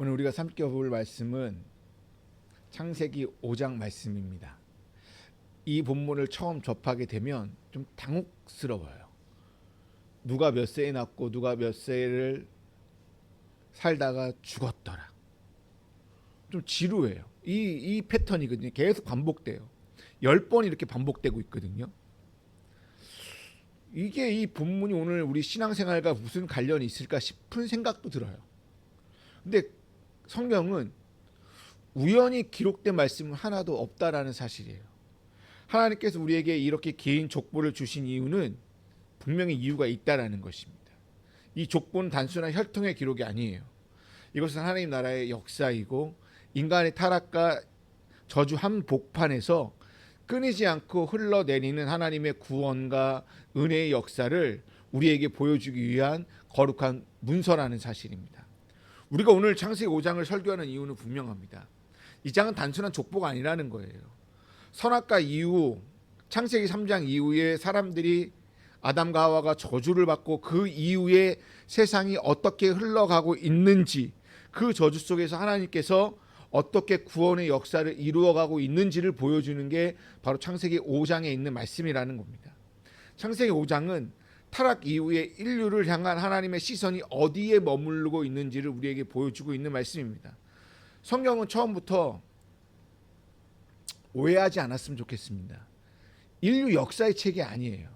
오늘 우리가 살펴볼 말씀은 창세기 5장 말씀입니다. 이 본문을 처음 접하게 되면 좀 당혹스러워요. 누가 몇 세에 낳고 누가 몇 세를 살다가 죽었더라. 좀 지루해요. 이 패턴이거든요. 계속 반복돼요. 10번 이렇게 반복되고 있거든요. 이게 이 본문이 오늘 우리 신앙생활과 무슨 관련이 있을까 싶은 생각도 들어요. 근데 성경은 우연히 기록된 말씀은 하나도 없다라는 사실이에요. 하나님께서 우리에게 이렇게 긴 족보를 주신 이유는 분명히 이유가 있다라는 것입니다. 이 족보는 단순한 혈통의 기록이 아니에요. 이것은 하나님 나라의 역사이고 인간의 타락과 저주 한복판에서 끊이지 않고 흘러내리는 하나님의 구원과 은혜의 역사를 우리에게 보여주기 위한 거룩한 문서라는 사실입니다. 우리가 오늘 창세기 5장을 설교하는 이유는 분명합니다. 이 장은 단순한 족보가 아니라는 거예요. 선악과 이후 창세기 3장 이후에 사람들이 아담과 하와가 저주를 받고 그 이후에 세상이 어떻게 흘러가고 있는지, 그 저주 속에서 하나님께서 어떻게 구원의 역사를 이루어가고 있는지를 보여주는 게 바로 창세기 5장에 있는 말씀이라는 겁니다. 창세기 5장은 타락 이후에 인류를 향한 하나님의 시선이 어디에 머무르고 있는지를 우리에게 보여주고 있는 말씀입니다. 성경은 처음부터 오해하지 않았으면 좋겠습니다. 인류 역사의 책이 아니에요.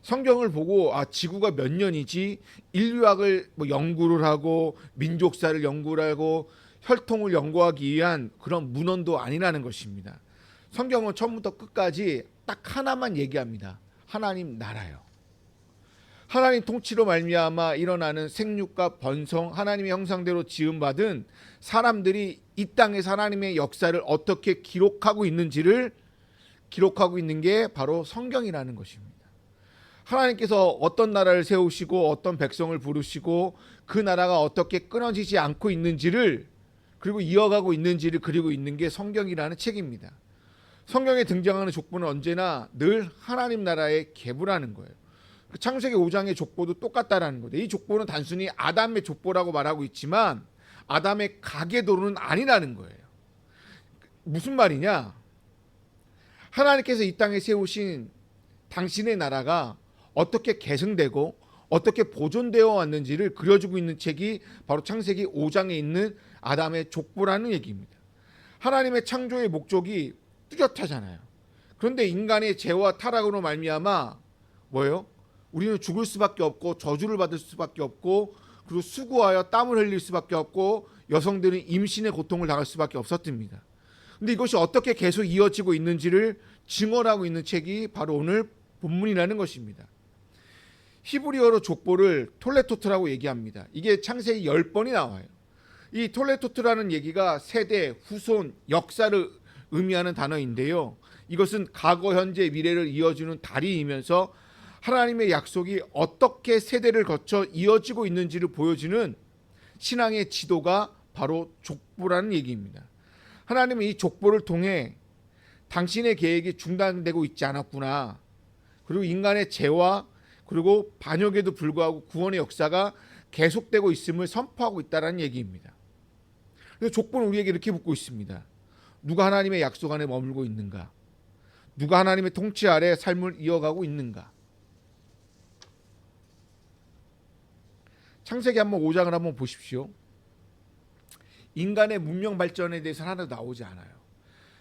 성경을 보고 지구가 몇 년이지 인류학을 연구를 하고 민족사를 연구를 하고 혈통을 연구하기 위한 그런 문헌도 아니라는 것입니다. 성경은 처음부터 끝까지 딱 하나만 얘기합니다. 하나님 나라요. 하나님 통치로 말미암아 일어나는 생육과 번성, 하나님의 형상대로 지음받은 사람들이 이 땅에서 하나님의 역사를 어떻게 기록하고 있는지를 기록하고 있는 게 바로 성경이라는 것입니다. 하나님께서 어떤 나라를 세우시고 어떤 백성을 부르시고 그 나라가 어떻게 끊어지지 않고 있는지를, 그리고 이어가고 있는지를 그리고 있는 게 성경이라는 책입니다. 성경에 등장하는 족보는 언제나 늘 하나님 나라의 계보라는 거예요. 창세기 5장의 족보도 똑같다라는 거예요. 이 족보는 단순히 아담의 족보라고 말하고 있지만 아담의 가계도는 아니라는 거예요. 무슨 말이냐? 하나님께서 이 땅에 세우신 당신의 나라가 어떻게 계승되고 어떻게 보존되어 왔는지를 그려주고 있는 책이 바로 창세기 5장에 있는 아담의 족보라는 얘기입니다. 하나님의 창조의 목적이 뚜렷하잖아요. 그런데 인간의 죄와 타락으로 말미암아 뭐예요? 우리는 죽을 수밖에 없고 저주를 받을 수밖에 없고, 그리고 수고하여 땀을 흘릴 수밖에 없고, 여성들은 임신의 고통을 당할 수밖에 없었답니다. 근데 이것이 어떻게 계속 이어지고 있는지를 증언하고 있는 책이 바로 오늘 본문이라는 것입니다. 히브리어로 족보를 톨레토트라고 얘기합니다. 이게 창세기 10번이 나와요. 이 톨레토트라는 얘기가 세대, 후손, 역사를 의미하는 단어인데요. 이것은 과거, 현재, 미래를 이어주는 다리이면서 하나님의 약속이 어떻게 세대를 거쳐 이어지고 있는지를 보여주는 신앙의 지도가 바로 족보라는 얘기입니다. 하나님은 이 족보를 통해 당신의 계획이 중단되고 있지 않았구나, 그리고 인간의 죄와 그리고 반역에도 불구하고 구원의 역사가 계속되고 있음을 선포하고 있다는 얘기입니다. 그래서 족보는 우리에게 이렇게 묻고 있습니다. 누가 하나님의 약속 안에 머물고 있는가? 누가 하나님의 통치 아래 삶을 이어가고 있는가? 창세기 한번 5장을 한번 보십시오. 인간의 문명 발전에 대해서 하나도 나오지 않아요.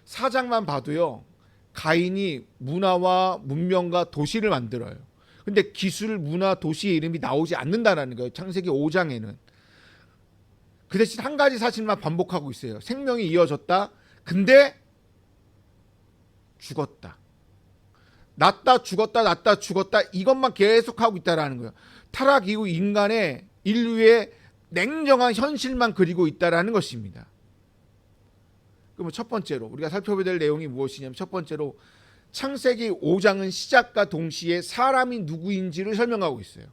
4장만 봐도요, 가인이 문화와 문명과 도시를 만들어요. 근데 기술, 문화, 도시의 이름이 나오지 않는다는 거예요. 창세기 5장에는. 그 대신 한 가지 사실만 반복하고 있어요. 생명이 이어졌다. 근데 죽었다. 났다 죽었다 났다 죽었다, 이것만 계속하고 있다라는 거예요. 타락 이후 인류의 냉정한 현실만 그리고 있다라는 것입니다. 그럼 첫 번째로 우리가 살펴봐야 될 내용이 무엇이냐면, 첫 번째로 창세기 5장은 시작과 동시에 사람이 누구인지를 설명하고 있어요.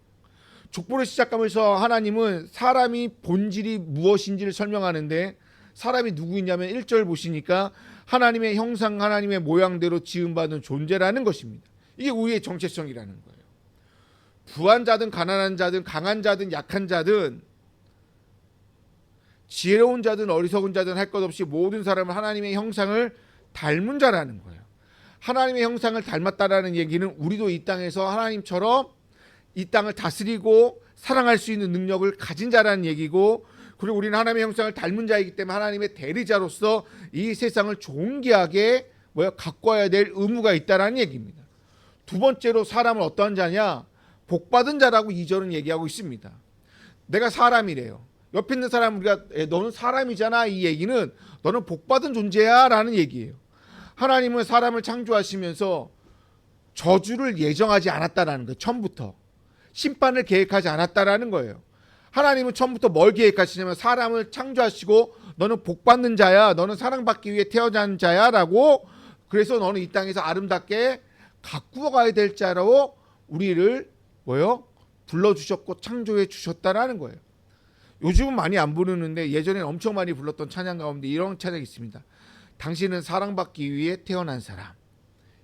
족보를 시작하면서 하나님은 사람이 본질이 무엇인지를 설명하는데, 사람이 누구이냐면 1절 보시니까 하나님의 형상, 하나님의 모양대로 지음받은 존재라는 것입니다. 이게 우리의 정체성이라는 거예요. 부한 자든 가난한 자든 강한 자든 약한 자든 지혜로운 자든 어리석은 자든 할 것 없이 모든 사람은 하나님의 형상을 닮은 자라는 거예요. 하나님의 형상을 닮았다라는 얘기는 우리도 이 땅에서 하나님처럼 이 땅을 다스리고 사랑할 수 있는 능력을 가진 자라는 얘기고, 그리고 우리는 하나님의 형상을 닮은 자이기 때문에 하나님의 대리자로서 이 세상을 존귀하게 갖고 와야 될 의무가 있다라는 얘기입니다. 두 번째로 사람은 어떠한 자냐? 복받은 자라고 2절은 얘기하고 있습니다. 내가 사람이래요. 옆에 있는 사람 우리가 너는 사람이잖아, 이 얘기는 너는 복받은 존재야 라는 얘기예요. 하나님은 사람을 창조하시면서 저주를 예정하지 않았다라는 거예요. 처음부터 심판을 계획하지 않았다라는 거예요. 하나님은 처음부터 뭘 계획하시냐면 사람을 창조하시고 너는 복받는 자야, 너는 사랑받기 위해 태어난 자야 라고, 그래서 너는 이 땅에서 아름답게 가꾸어 가야 될 자로 우리를 불러주셨고 창조해 주셨다라는 거예요. 요즘은 많이 안 부르는데 예전에는 엄청 많이 불렀던 찬양 가운데 이런 찬양이 있습니다. 당신은 사랑받기 위해 태어난 사람.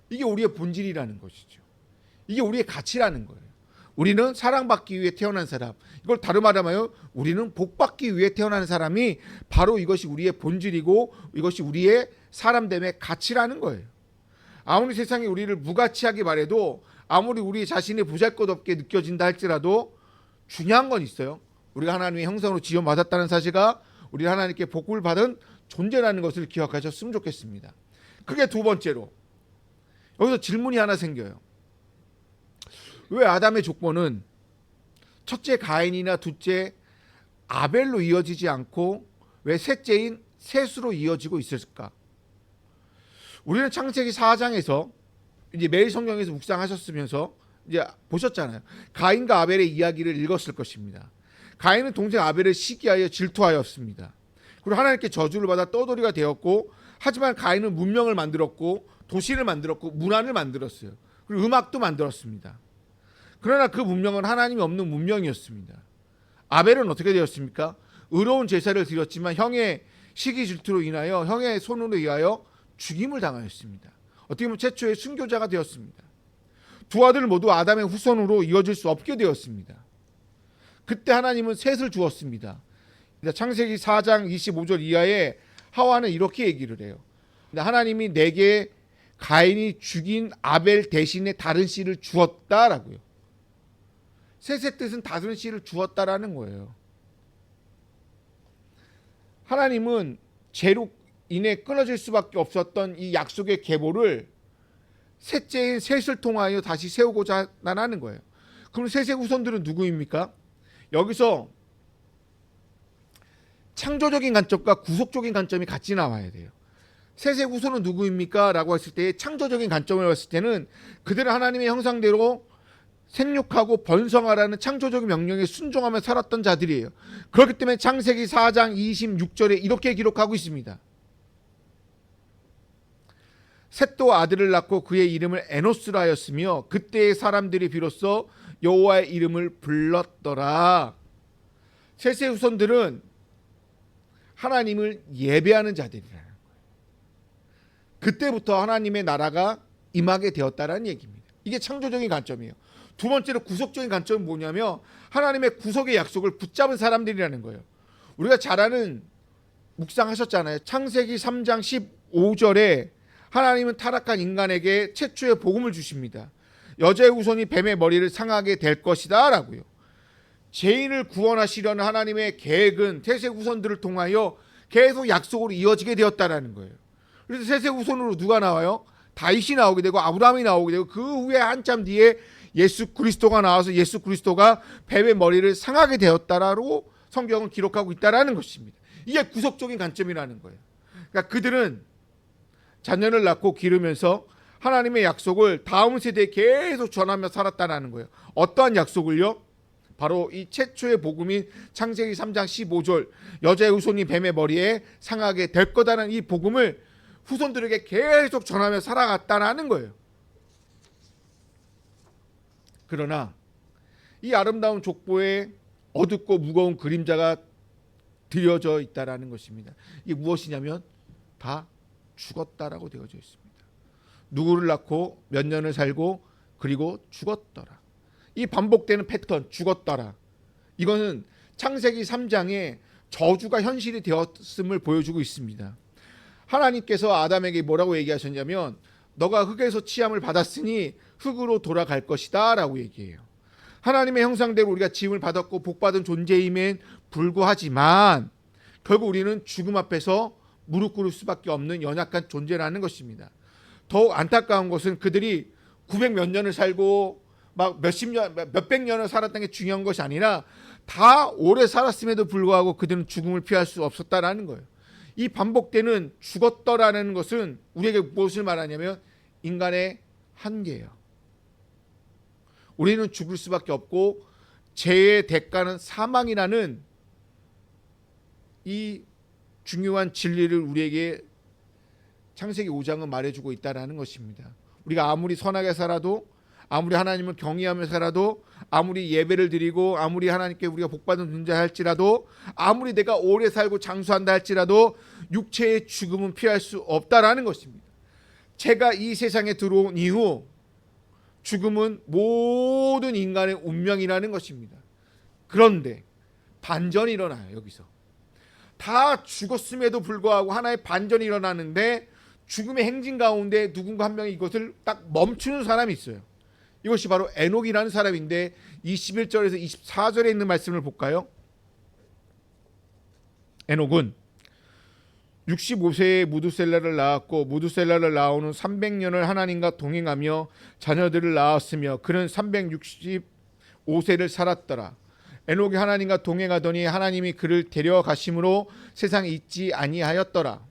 이게 우리의 본질이라는 것이죠. 이게 우리의 가치라는 거예요. 우리는 사랑받기 위해 태어난 사람. 이걸 다른 말로 하면 우리는 복받기 위해 태어난 사람이 바로 이것이 우리의 본질이고 이것이 우리의 사람됨의 가치라는 거예요. 아무리 세상이 우리를 무가치하게 말해도, 아무리 우리 자신이 보잘것없게 느껴진다 할지라도 중요한 건 있어요. 우리가 하나님의 형상으로 지음받았다는 사실과 우리 하나님께 복을 받은 존재라는 것을 기억하셨으면 좋겠습니다. 그게 두 번째로, 여기서 질문이 하나 생겨요. 왜 아담의 조건은 첫째 가인이나 둘째 아벨로 이어지지 않고 왜 셋째인 셋으로 이어지고 있을까? 우리는 창세기 4장에서 이제 매일 성경에서 묵상하셨으면서 이제 보셨잖아요. 가인과 아벨의 이야기를 읽었을 것입니다. 가인은 동생 아벨을 시기하여 질투하였습니다. 그리고 하나님께 저주를 받아 떠돌이가 되었고, 하지만 가인은 문명을 만들었고 도시를 만들었고 문화를 만들었어요. 그리고 음악도 만들었습니다. 그러나 그 문명은 하나님이 없는 문명이었습니다. 아벨은 어떻게 되었습니까? 의로운 제사를 드렸지만 형의 시기 질투로 인하여 형의 손으로 인하여 죽임을 당하였습니다. 어떻게 보면 최초의 순교자가 되었습니다. 두 아들 모두 아담의 후손으로 이어질 수 없게 되었습니다. 그때 하나님은 셋을 주었습니다. 창세기 4장 25절 이하에 하와는 이렇게 얘기를 해요. 하나님이 내게 가인이 죽인 아벨 대신에 다른 씨를 주었다라고요. 셋의 뜻은 다른 씨를 주었다라는 거예요. 하나님은 죄로 인해 끊어질 수밖에 없었던 이 약속의 계보를 셋째인 셋을 통하여 다시 세우고자 하는 거예요. 그럼 셋의 후손들은 누구입니까? 여기서 창조적인 관점과 구속적인 관점이 같이 나와야 돼요. 셋의 후손은 누구입니까? 라고 했을 때 창조적인 관점을 봤을 때는 그들은 하나님의 형상대로 생육하고 번성하라는 창조적인 명령에 순종하며 살았던 자들이에요. 그렇기 때문에 창세기 4장 26절에 이렇게 기록하고 있습니다. 셋도 아들을 낳고 그의 이름을 에노스라 하였으며 그때의 사람들이 비로소 여호와의 이름을 불렀더라. 셋의 후손들은 하나님을 예배하는 자들이라는 거예요. 그때부터 하나님의 나라가 임하게 되었다라는 얘기입니다. 이게 창조적인 관점이에요. 두 번째로 구속적인 관점은 뭐냐면 하나님의 구속의 약속을 붙잡은 사람들이라는 거예요. 우리가 잘 아는 묵상하셨잖아요. 창세기 3장 15절에 하나님은 타락한 인간에게 최초의 복음을 주십니다. 여자의 후손이 뱀의 머리를 상하게 될 것이다 라고요. 죄인을 구원하시려는 하나님의 계획은 셋의 후손들을 통하여 계속 약속으로 이어지게 되었다라는 거예요. 그래서 셋의 후손으로 누가 나와요? 다윗이 나오게 되고 아브라함이 나오게 되고 그 후에 한참 뒤에 예수 그리스도가 나와서 예수 그리스도가 뱀의 머리를 상하게 되었다라고 성경은 기록하고 있다라는 것입니다. 이게 구속적인 관점이라는 거예요. 그러니까 그들은 자녀를 낳고 기르면서 하나님의 약속을 다음 세대에 계속 전하며 살았다라는 거예요. 어떠한 약속을요? 바로 이 최초의 복음인 창세기 3장 15절 여자의 후손이 뱀의 머리에 상하게 될 거다라는 이 복음을 후손들에게 계속 전하며 살아갔다라는 거예요. 그러나 이 아름다운 족보에 어둡고 무거운 그림자가 드려져 있다라는 것입니다. 이게 무엇이냐면 다 죽었다라고 되어져 있습니다. 누구를 낳고 몇 년을 살고 그리고 죽었더라. 이 반복되는 패턴, 죽었더라. 이거는 창세기 3장에 저주가 현실이 되었음을 보여주고 있습니다. 하나님께서 아담에게 뭐라고 얘기하셨냐면 너가 흙에서 취함을 받았으니 흙으로 돌아갈 것이다 라고 얘기해요. 하나님의 형상대로 우리가 지음을 받았고 복받은 존재임엔 불구하지만 결국 우리는 죽음 앞에서 무릎 꿇을 수밖에 없는 연약한 존재라는 것입니다. 더욱 안타까운 것은 그들이 900 몇 년을 살고 막 몇십 년, 몇백 년을 살았다는 게 중요한 것이 아니라 다 오래 살았음에도 불구하고 그들은 죽음을 피할 수 없었다라는 거예요. 이 반복되는 죽었더라는 것은 우리에게 무엇을 말하냐면 인간의 한계예요. 우리는 죽을 수밖에 없고 죄의 대가는 사망이라는 이 중요한 진리를 우리에게 창세기 5장은 말해주고 있다는 것입니다. 우리가 아무리 선하게 살아도, 아무리 하나님을 경외하며 살아도, 아무리 예배를 드리고, 아무리 하나님께 우리가 복받은 존재 할지라도, 아무리 내가 오래 살고 장수한다 할지라도 육체의 죽음은 피할 수 없다라는 것입니다. 죄가 이 세상에 들어온 이후 죽음은 모든 인간의 운명이라는 것입니다. 그런데 반전이 일어나요. 여기서 다 죽었음에도 불구하고 하나의 반전이 일어나는데 죽음의 행진 가운데 누군가 한 명이 이것을 딱 멈추는 사람이 있어요. 이것이 바로 에녹이라는 사람인데 21절에서 24절에 있는 말씀을 볼까요? 에녹은 65세에 무두셀라를 낳았고 무두셀라를 낳은 후 300년을 하나님과 동행하며 자녀들을 낳았으며 그는 365세를 살았더라. 에녹이 하나님과 동행하더니 하나님이 그를 데려가심으로 세상에 있지 아니하였더라.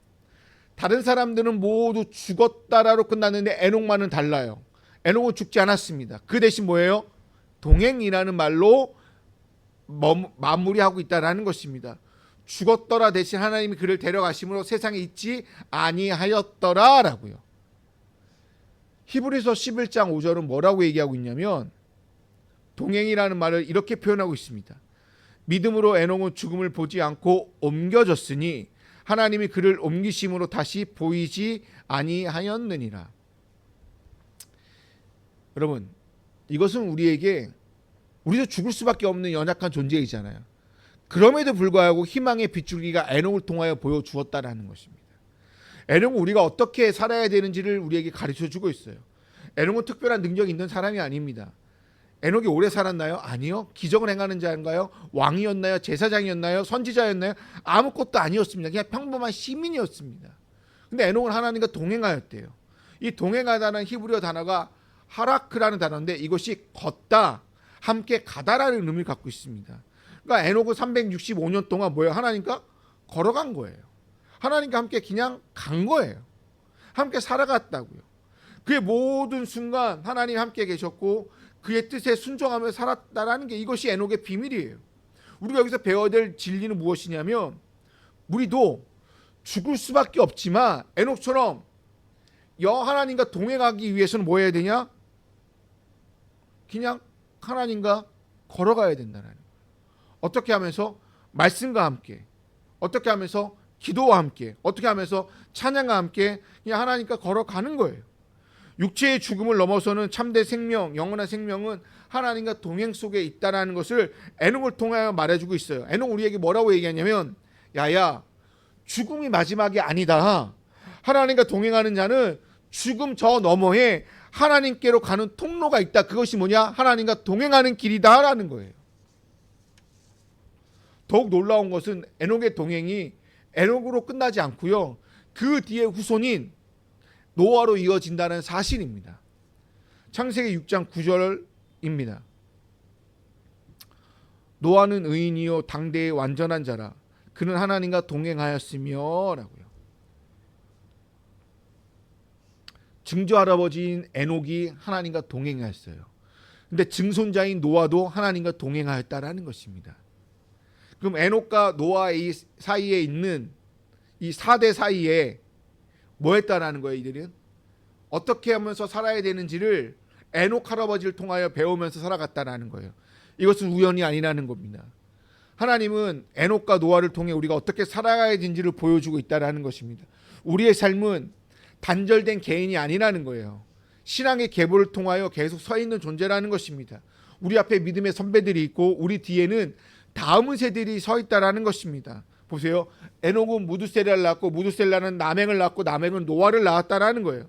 다른 사람들은 모두 죽었다라로 끝났는데 에녹만은 달라요. 에녹은 죽지 않았습니다. 그 대신 뭐예요? 동행이라는 말로 마무리하고 있다라는 것입니다. 죽었더라 대신 하나님이 그를 데려가심으로 세상에 있지 아니하였더라라고요. 히브리서 11장 5절은 뭐라고 얘기하고 있냐면 동행이라는 말을 이렇게 표현하고 있습니다. 믿음으로 에녹은 죽음을 보지 않고 옮겨졌으니 하나님이 그를 옮기심으로 다시 보이지 아니하였느니라. 여러분, 이것은 우리도 죽을 수밖에 없는 연약한 존재이잖아요. 그럼에도 불구하고 희망의 빗줄기가 에녹을 통하여 보여주었다라는 것입니다. 에녹은 우리가 어떻게 살아야 되는지를 우리에게 가르쳐주고 있어요. 에녹은 특별한 능력이 있는 사람이 아닙니다. 에녹이 오래 살았나요? 아니요. 기적을 행하는 자인가요? 왕이었나요? 제사장이었나요? 선지자였나요? 아무것도 아니었습니다. 그냥 평범한 시민이었습니다. 근데 에녹은 하나님과 동행하였대요. 이 동행하다는 히브리어 단어가 하라크라는 단어인데 이것이 걷다, 함께 가다라는 의미를 갖고 있습니다. 그러니까 에녹은 365년 동안 뭐예요? 하나님과 걸어간 거예요. 하나님과 함께 그냥 간 거예요. 함께 살아갔다고요. 그의 모든 순간 하나님 함께 계셨고 그의 뜻에 순종하며 살았다라는 게 이것이 에녹의 비밀이에요. 우리가 여기서 배워야 될 진리는 무엇이냐면 우리도 죽을 수밖에 없지만 에녹처럼 하나님과 동행하기 위해서는 뭐 해야 되냐? 그냥 하나님과 걸어가야 된다는 거예요. 어떻게 하면서? 말씀과 함께, 어떻게 하면서? 기도와 함께, 어떻게 하면서? 찬양과 함께 그냥 하나님과 걸어가는 거예요. 육체의 죽음을 넘어서는 참된 생명, 영원한 생명은 하나님과 동행 속에 있다는 것을 에녹을 통하여 말해주고 있어요. 에녹 우리에게 뭐라고 얘기하냐면 야야, 죽음이 마지막이 아니다. 하나님과 동행하는 자는 죽음 저 너머에 하나님께로 가는 통로가 있다. 그것이 뭐냐? 하나님과 동행하는 길이다 라는 거예요. 더욱 놀라운 것은 에녹의 동행이 에녹으로 끝나지 않고요. 그 뒤에 후손인 노아로 이어진다는 사실입니다. 창세기 6장 9절입니다. 노아는 의인이요 당대의 완전한 자라. 그는 하나님과 동행하였으며 라고요. 증조 할아버지인 에녹이 하나님과 동행하였어요. 근데 증손자인 노아도 하나님과 동행하였다라는 것입니다. 그럼 에녹과 노아의 사이에 있는 이 4대 사이에 뭐 했다라는 거예요? 이들은 어떻게 하면서 살아야 되는지를 에녹 할아버지를 통하여 배우면서 살아갔다라는 거예요. 이것은 우연이 아니라는 겁니다. 하나님은 에녹과 노아를 통해 우리가 어떻게 살아가야 되는지를 보여주고 있다라는 것입니다. 우리의 삶은 단절된 개인이 아니라는 거예요. 신앙의 계보를 통하여 계속 서 있는 존재라는 것입니다. 우리 앞에 믿음의 선배들이 있고 우리 뒤에는 다음 세대들이 서 있다라는 것입니다. 보세요. 에녹은 무두셀라를 낳고 무두셀라는 라멕을 낳고 라멕은 노아를 낳았다라는 거예요.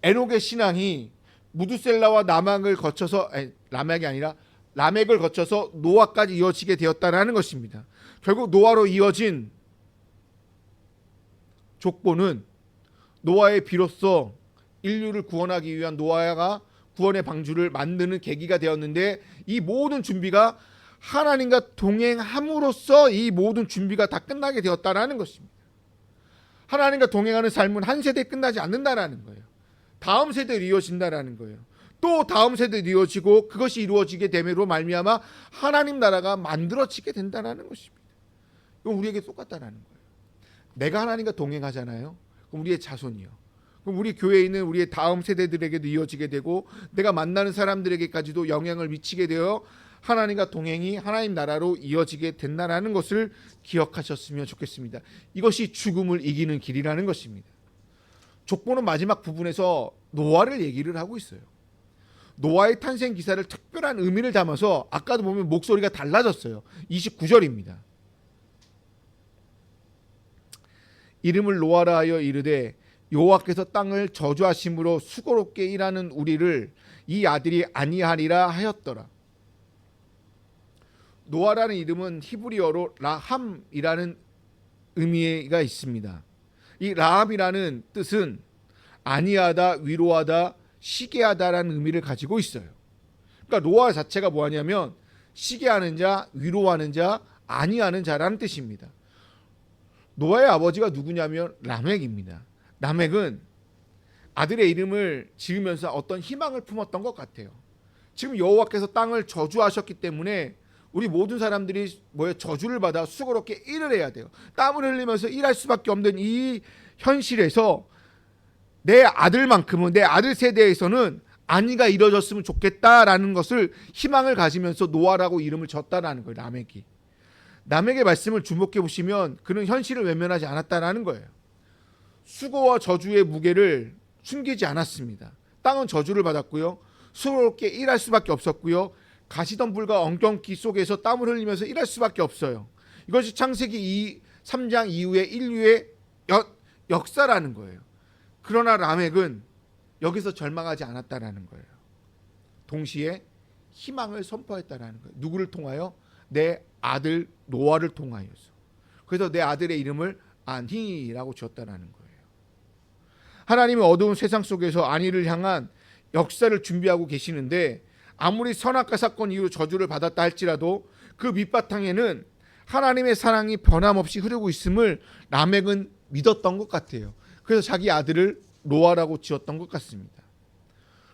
에녹의 신앙이 무두셀라와 라멕을 거쳐서 라멕이 아니라 라멕을 거쳐서 노아까지 이어지게 되었다라는 것입니다. 결국 노아로 이어진 족보는 노아의 비로소 인류를 구원하기 위한 노아가 구원의 방주를 만드는 계기가 되었는데, 이 모든 준비가 하나님과 동행함으로써 이 모든 준비가 다 끝나게 되었다라는 것입니다. 하나님과 동행하는 삶은 한 세대에 끝나지 않는다라는 거예요. 다음 세대에 이어진다라는 거예요. 또 다음 세대에 이어지고 그것이 이루어지게 됨으로 말미암아 하나님 나라가 만들어지게 된다라는 것입니다. 이건 우리에게 똑같다라는 거예요. 내가 하나님과 동행하잖아요. 그럼 우리의 자손이요. 그럼 우리 교회에 있는 우리의 다음 세대들에게도 이어지게 되고 내가 만나는 사람들에게까지도 영향을 미치게 되어 하나님과 동행이 하나님 나라로 이어지게 된다라는 것을 기억하셨으면 좋겠습니다. 이것이 죽음을 이기는 길이라는 것입니다. 족보는 마지막 부분에서 노아를 얘기를 하고 있어요. 노아의 탄생 기사를 특별한 의미를 담아서 아까도 보면 목소리가 달라졌어요. 29절입니다. 이름을 노아라 하여 이르되 여호와께서 땅을 저주하심으로 수고롭게 일하는 우리를 이 아들이 아니하리라 하였더라. 노아라는 이름은 히브리어로 라함이라는 의미가 있습니다. 이 라함이라는 뜻은 아니하다, 위로하다, 시기하다라는 의미를 가지고 있어요. 그러니까 노아 자체가 뭐하냐면 시기하는 자, 위로하는 자, 아니하는 자라는 뜻입니다. 노아의 아버지가 누구냐면 라멕입니다. 라멕은 아들의 이름을 지으면서 어떤 희망을 품었던 것 같아요. 지금 여호와께서 땅을 저주하셨기 때문에 우리 모든 사람들이 저주를 받아 수고롭게 일을 해야 돼요. 땀을 흘리면서 일할 수밖에 없는 이 현실에서 내 아들만큼은, 내 아들 세대에서는 안위가 이루어졌으면 좋겠다라는 것을 희망을 가지면서 노아라고 이름을 졌다라는 거예요. 라멕이. 라멕의 말씀을 주목해 보시면 그는 현실을 외면하지 않았다라는 거예요. 수고와 저주의 무게를 숨기지 않았습니다. 땅은 저주를 받았고요. 수고롭게 일할 수밖에 없었고요. 가시덤불과 엉겅퀴 속에서 땀을 흘리면서 일할 수밖에 없어요. 이것이 창세기 3장 이후의 인류의 역사라는 거예요. 그러나 라멕은 여기서 절망하지 않았다라는 거예요. 동시에 희망을 선포했다라는 거예요. 누구를 통하여? 내 아들 노아를 통하여서. 그래서 내 아들의 이름을 아니라고 지었다라는 거예요. 하나님은 어두운 세상 속에서 안위를 향한 역사를 준비하고 계시는데, 아무리 선악과 사건 이후로 저주를 받았다 할지라도 그 밑바탕에는 하나님의 사랑이 변함없이 흐르고 있음을 라멕은 믿었던 것 같아요. 그래서 자기 아들을 노아라고 지었던 것 같습니다.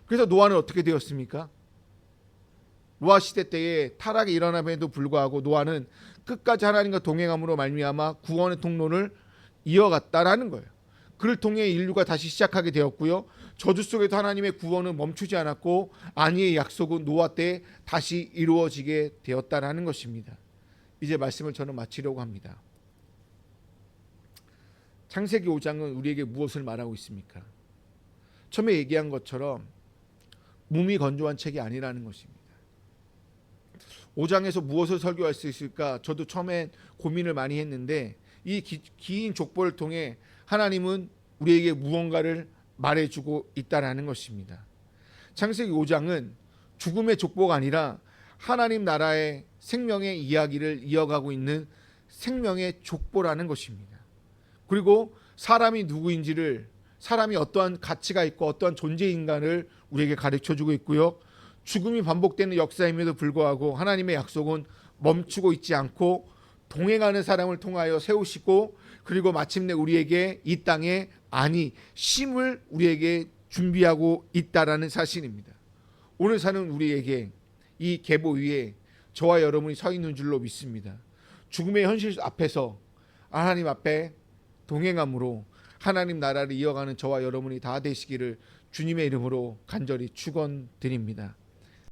그래서 노아는 어떻게 되었습니까? 노아 시대 때에 타락이 일어남에도 불구하고 노아는 끝까지 하나님과 동행함으로 말미암아 구원의 통로를 이어갔다라는 거예요. 그를 통해 인류가 다시 시작하게 되었고요. 저주 속에도 하나님의 구원은 멈추지 않았고 안위의 약속은 노아 때에 다시 이루어지게 되었다라는 것입니다. 이제 말씀을 저는 마치려고 합니다. 창세기 5장은 우리에게 무엇을 말하고 있습니까? 처음에 얘기한 것처럼 무미건조한 책이 아니라는 것입니다. 5장에서 무엇을 설교할 수 있을까? 저도 처음엔 고민을 많이 했는데 이 긴 족보를 통해 하나님은 우리에게 무언가를 말해주고 있다라는 것입니다. 창세기 5장은 죽음의 족보가 아니라 하나님 나라의 생명의 이야기를 이어가고 있는 생명의 족보라는 것입니다. 그리고 사람이 누구인지를, 사람이 어떠한 가치가 있고 어떠한 존재인가를 우리에게 가르쳐주고 있고요. 죽음이 반복되는 역사임에도 불구하고 하나님의 약속은 멈추고 있지 않고 동행하는 사람을 통하여 세우시고, 그리고 마침내 우리에게 이 땅에 쉼을 우리에게 준비하고 있다라는 사실입니다. 오늘 사는 우리에게 이 계보 위에 저와 여러분이 서 있는 줄로 믿습니다. 죽음의 현실 앞에서 하나님 앞에 동행함으로 하나님 나라를 이어가는 저와 여러분이 다 되시기를 주님의 이름으로 간절히 축원드립니다.